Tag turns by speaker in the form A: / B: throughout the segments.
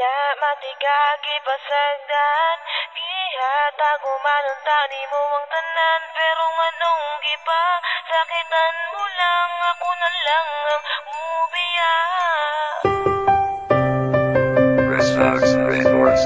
A: Wala matigagi pasagdan, gihatag umanunta ni mo ang tanan. Pero nganong gipa, sakitan mo lang, ako na lang ang mubiya.
B: Fox Records.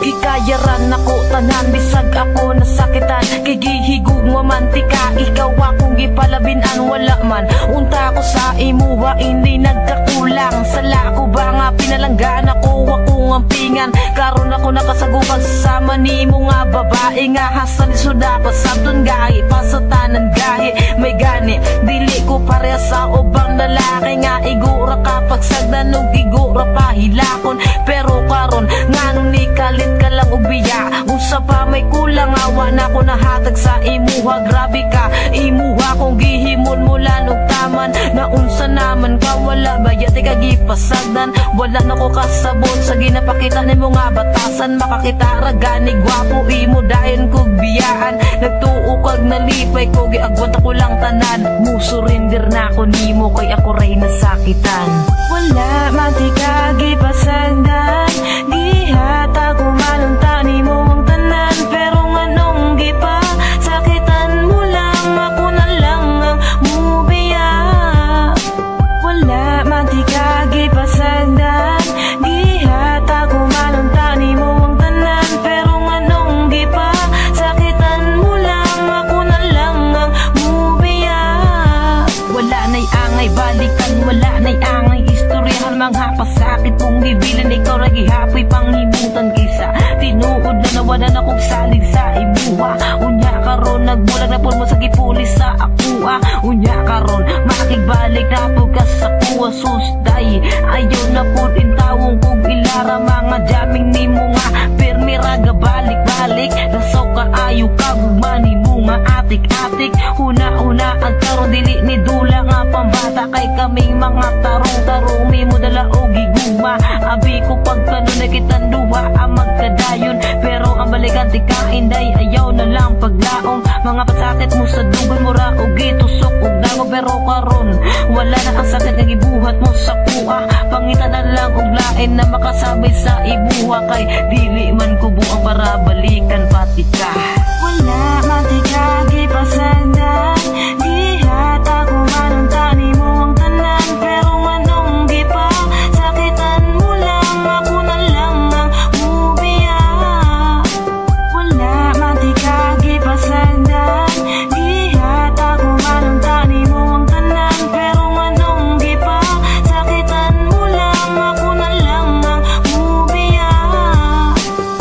C: Gikayaran ako tanan, bisag ako nasakitan. Kigihigug mamantika, ikaw akong gipalabinan. Wala man unta ko sa imuha, hindi nagkakulang. Sala ko ba nga pinalanggan ako, akong ampingan. Karon ako nakasagupan sama ni mo nga babae. Nga hasan isuda pa sabton gahi, pasatanan gahi. May gani, dili ko pareha sa ubang lalaki. Nga igura kapag sagdan og igura pahilakon. Pero karon nganong ni kalit ka lang ubiya, usa pa may kulang. Awa na ko nahatag sa imuha, grabe ka imuha kong gihimon mula og taman. Naunsa naman ka, wala bayat ka gipasagdan. Wala na ko kasabot sa ginapakita ni mo nga batasan. Makakita ragani gwapo imo dayon kog biyaan. Nagtuo kag nalipay ko, giagwanta ko lang tanan. Musurindir na ko nimo kay ako ray nasakitan.
A: Wala matika gipasagdan, gihatag umanunta ni mo ang tanan. Pero nganong gipa, sakitan mo lang, ako na lang ang mubiya. Wala matika gipasagdan, gihatag umanunta ni mo ang tanan. Pero nganong gipa, sakitan mo lang, ako na lang ang mubiya.
C: Wala na'y angay balikan, wala na'y angay istoryahan. Mga pasakit mong gibilan, ikaw ra gihapoy panghimutan. Kisa tinuod na nawala na kong salig sa imuha. Unya karon nagbulag na po mo sa gipulis sa akua. Unya karon makigbalik na po ka sa kuwa. Susday ayaw na po din tawong kong ilara. Mga jaming ni mo nga pirmi raga balik-balik. Lasaw ka ayaw ka gumani mo nga atik-atik. Una-una ang karon dili ni dula nga pambata. Kay kaming mga tarong-tarong mi mo dala o giguma. Abi ko pagkano na kitang duha ang magkadayon. Pero ang balikan ti kainday ayaw na lang paglaong. Mga pasakit mo sa dugay mo ra o gitusok og dango. Pero karon wala na ang sakit nga gibuhat mo sa kuha. Pangita na lang og lain na makasabay sa ibuha. Kay dili man ko buang para balikan pati ka.
A: Wala matika gipasagdan, gihatag umanunta ni mo ang tanan. Pero nganong gipa, sakitan mo lang, ako na lang ang mubiya. Wala matika gipasagdan, gihatag umanunta ni mo ang tanan. Pero nganong gipa, sakitan mo lang, ako na lang ang mubiya.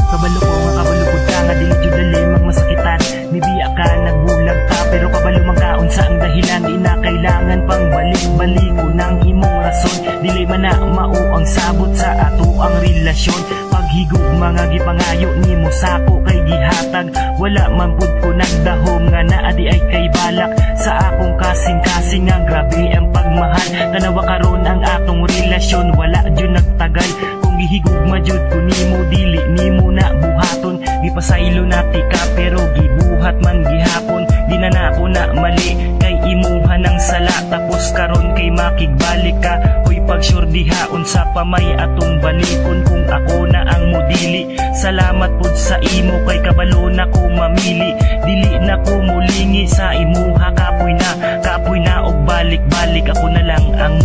D: Kabalo ko nga kabalukod ka nga dili jud limang masakitan. Nibiya ka nagbulag ka pero kabalo man kaon sa ang dahilan. Di na kailangan pang balik-baliko ng imong rason. Dili man na mao ang sabot sa ato ang relasyon. Paghigog mga gipangayo nimo sako kay gihatag. Wala man pud ko nagdahom nga naa di ay kay balak. Sa akong kasing-kasing nga grabe ang pagmahal. Tanawa karon ang atong relasyon, wala jud nagtagal. Kung gihigugma jud ko nimo dili nimo na buhaton. Gipasaylo nati ka pero gibuhat man gihapon. Di na nako na mali kay imuha ng sala. Tapos karon kay makigbalik ka. Hoy pagsurdihaon sa pamay atong balikon. Kung ako na ang mudili, salamat pud sa imo kay kabalo na ko mamili. Dili na ko mulingi sa imuha. Kapoy na og balik-balik ako na lang ang